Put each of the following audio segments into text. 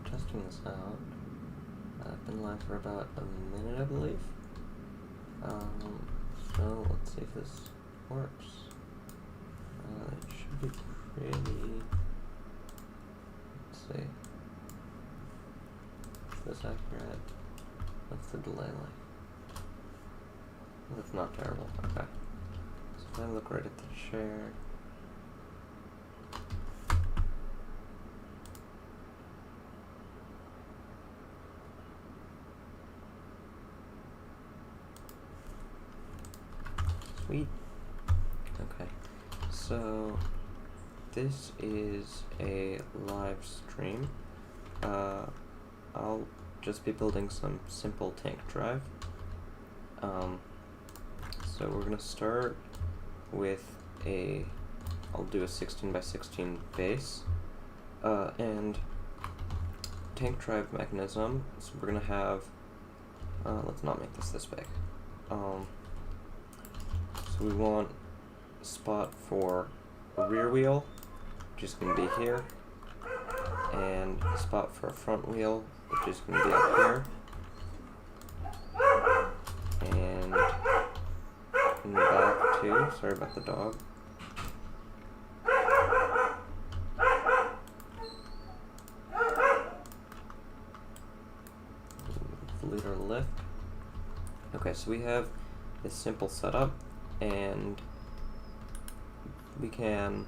testing this out. I've been live for about a minute, I believe. So let's see if this works. It should be pretty. Let's see. Is this accurate? What's the delay like? That's not terrible. Okay. So if I look right at the share. Sweet. Okay, so this is a live stream. I'll just be building some simple tank drive. So we're gonna start with I'll do a 16 by 16 base, and tank drive mechanism. So we're gonna have, let's not make this big. So we want a spot for a rear wheel, which is going to be here, and a spot for a front wheel, which is going to be up here, and in the back too. Sorry about the dog. Liter lift. Okay, so we have this simple setup, and we can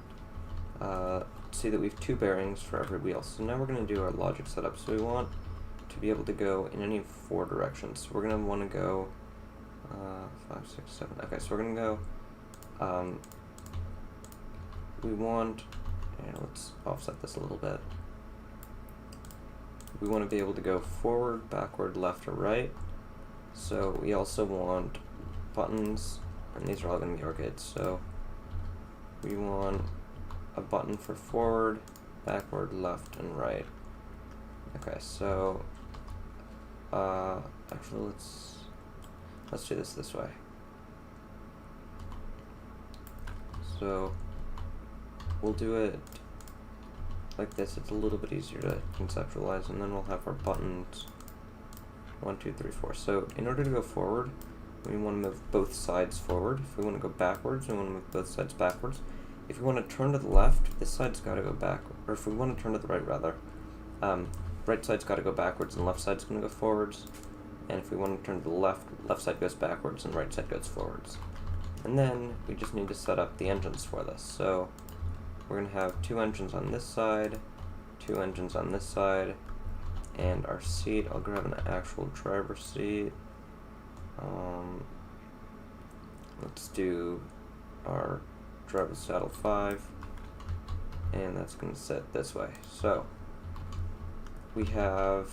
see that we have 2 bearings for every wheel. So now we're going to do our logic setup. So we want to be able to go in any 4 directions. So we're going to want to go 5, 6, 7. Okay, so we're going to go, we want, and let's offset this a little bit. We want to be able to go forward, backward, left, or right. So we also want buttons, and these are all going to be arcades. So we want a button for forward, backward, left, and right. Okay, so actually let's do this way. So we'll do it like this. It's a little bit easier to conceptualize, and then we'll have our buttons 1, 2, 3, 4. So in order to go forward, we want to move both sides forward. If we want to go backwards, we want to move both sides backwards. If we want to turn to the left, this side's got to go back. Or if we want to turn to the right, rather, right side's got to go backwards and left side's going to go forwards. And if we want to turn to the left, left side goes backwards and right side goes forwards. And then we just need to set up the engines for this. So we're going to have 2 engines on this side, 2 engines on this side, and our seat, I'll grab an actual driver seat. Let's do our driver saddle 5, and that's going to sit this way. So we have,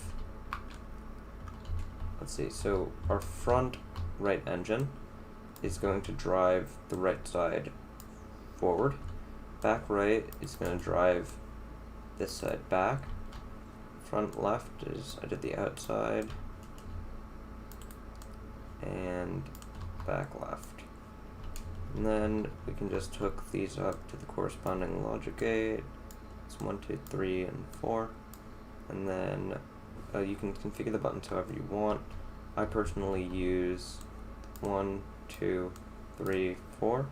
let's see, so our front right engine is going to drive the right side forward. Back right is going to drive this side back. Front left is, I did the outside, and back left. And then we can just hook these up to the corresponding logic gate. It's 1, 2, 3, and 4. And then you can configure the buttons however you want. I personally use 1, 2, 3, 4.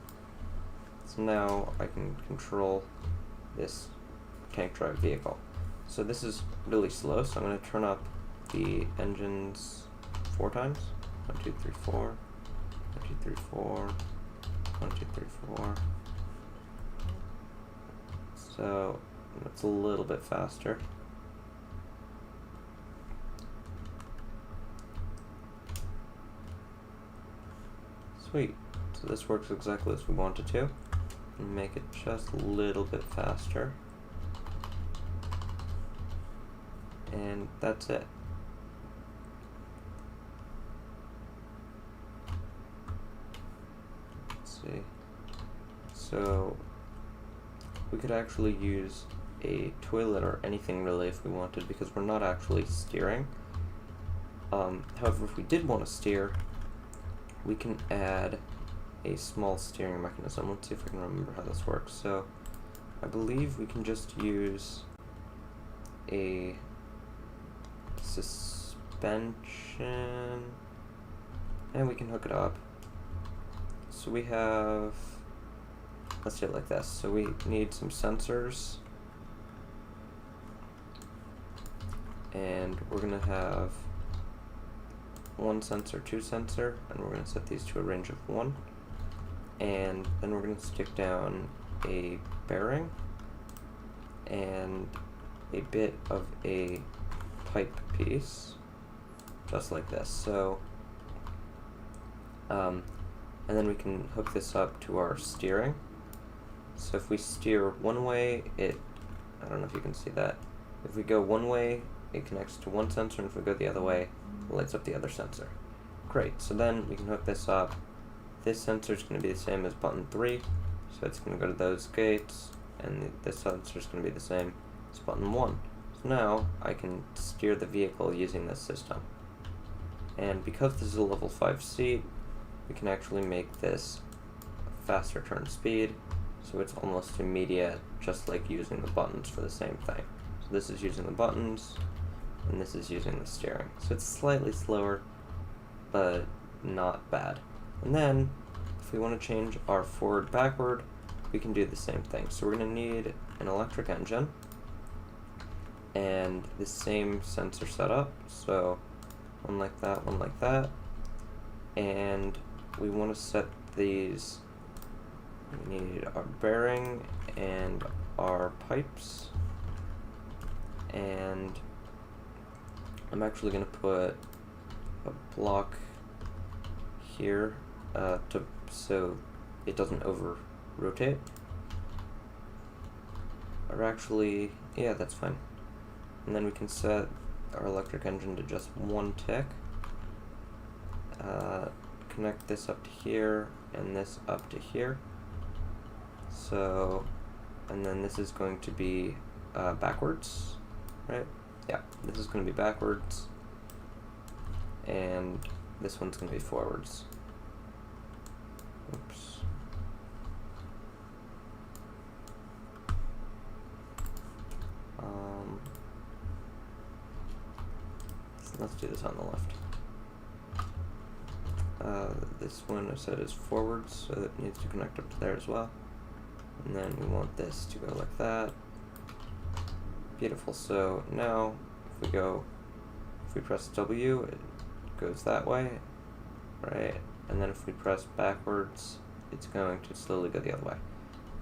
So now I can control this tank drive vehicle. So this is really slow, so I'm going to turn up the engines 4 times. 1, 2, 3, 4. 1, 2, 3, 4. 1, 2, 3, 4. So it's a little bit faster. Sweet. So this works exactly as we want it to. And make it just a little bit faster. And that's it. Let's see. So we could actually use a toilet or anything really if we wanted, because we're not actually steering. However, if we did want to steer, we can add a small steering mechanism. Let's see if I can remember how this works. So I believe we can just use a suspension, and we can hook it up. So we have, let's do it like this. So we need some sensors, and we're gonna have one sensor, two sensor, and we're gonna set these to a range of 1. And then we're gonna stick down a bearing and a bit of a pipe piece, just like this. So, and then we can hook this up to our steering. So if we steer one way, I don't know if you can see that. If we go one way, it connects to one sensor, and if we go the other way, it lights up the other sensor. Great, so then we can hook this up. This sensor is going to be the same as button 3, so it's going to go to those gates, and this sensor is going to be the same as button 1. So now I can steer the vehicle using this system. And because this is a level 5 seat, we can actually make this faster turn speed, so it's almost immediate, just like using the buttons for the same thing. So this is using the buttons, and this is using the steering. So it's slightly slower, but not bad. And then, if we want to change our forward-backward, we can do the same thing. So we're going to need an electric engine, and the same sensor setup. So one like that, and we want to set these. We need our bearing and our pipes, and I'm actually going to put a block here so it doesn't over rotate. Or actually, yeah, that's fine. And then we can set our electric engine to just 1 tick. Connect this up to here and this up to here. So, and then this is going to be backwards, right? Yeah, this is going to be backwards, and this one's going to be forwards. Oops. Let's do this on the left. This one I said is forwards, so it needs to connect up to there as well. And then we want this to go like that. Beautiful. So now if we press W, it goes that way, right? And then if we press backwards, it's going to slowly go the other way.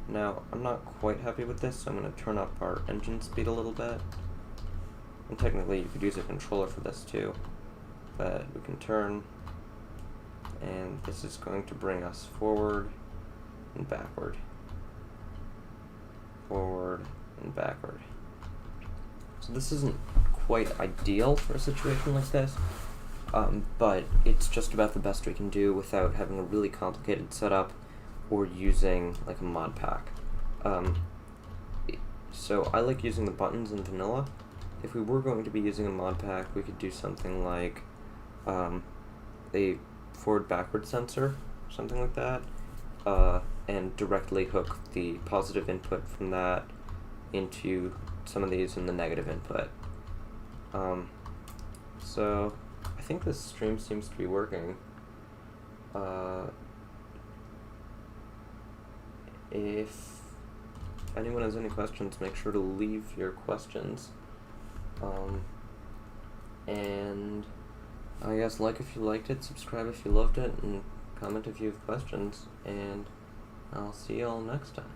Now, I'm not quite happy with this, so I'm going to turn up our engine speed a little bit. And technically, you could use a controller for this too, but we can turn, and this is going to bring us forward and backward. Forward and backward. So this isn't quite ideal for a situation like this, but it's just about the best we can do without having a really complicated setup or using like a mod pack. So I like using the buttons in vanilla. If we were going to be using a mod pack, we could do something like a forward-backward sensor, something like that, and directly hook the positive input from that into some of these and the negative input. So I think this stream seems to be working. If anyone has any questions, make sure to leave your questions. And I guess like if you liked it, subscribe if you loved it, and comment if you have questions, and I'll see y'all next time.